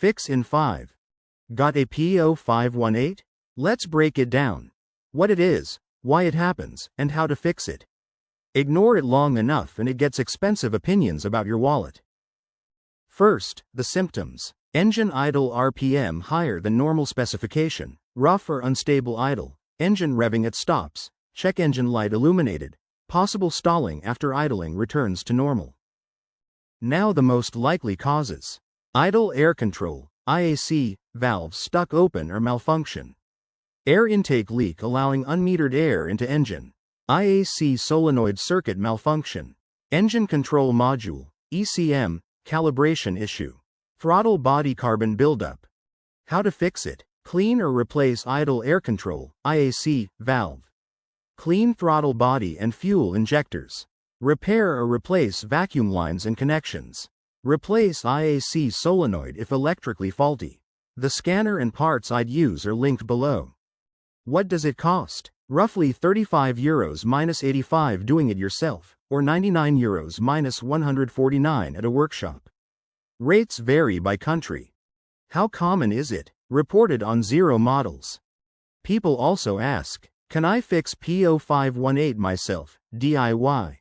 Fix in 5. Got a P0518? Let's break it down. What it is, why it happens, and how to fix it. Ignore it long enough and it gets expensive opinions about your wallet. First, the symptoms. Engine idle, RPM higher than normal, specification, rough or unstable idle, engine revving at stops, check engine light illuminated, possible stalling after idling returns to normal. Now the most likely causes. Idle air control, IAC, valve stuck open or malfunction. Air intake leak allowing unmetered air into engine. IAC solenoid circuit malfunction. Engine control module, ECM, calibration issue. Throttle body carbon buildup. How to fix it. Clean or replace idle air control, IAC, valve. Clean throttle body and fuel injectors. Repair or replace vacuum lines and connections. Replace IAC solenoid if electrically faulty. The scanner and parts I'd use are linked below. What does it cost? Roughly €35 minus 85 doing it yourself, or €99 minus 149 at a workshop. Rates vary by country. How common is it? Reported on 0 models. People also ask, can I fix P0518 myself, DIY?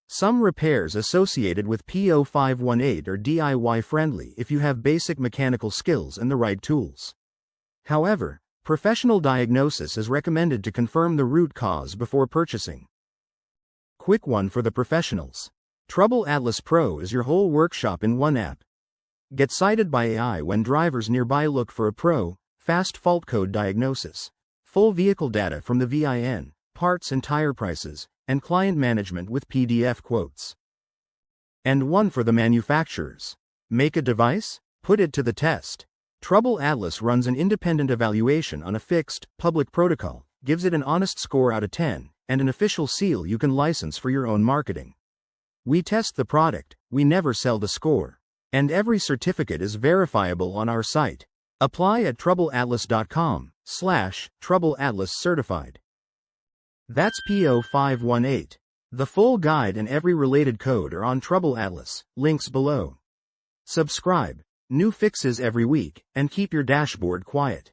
Some repairs associated with P0518 are DIY friendly if you have basic mechanical skills and the right tools. However, professional diagnosis is recommended to confirm the root cause before purchasing. Quick one for the professionals. TroubleAtlas Pro is your whole workshop in one app. Get cited by AI when drivers nearby look for a pro, fast fault code diagnosis, full vehicle data from the VIN, parts and tire prices, and client management with PDF quotes. And one for the manufacturers. Make a device? Put it to the test. TroubleAtlas runs an independent evaluation on a fixed, public protocol, gives it an honest score out of 10, and an official seal you can license for your own marketing. We test the product, we never sell the score. And every certificate is verifiable on our site. Apply at TroubleAtlas.com/TroubleAtlas certified. That's P0518. The full guide and every related code are on TroubleAtlas, links below. Subscribe. New fixes every week, and keep your dashboard quiet.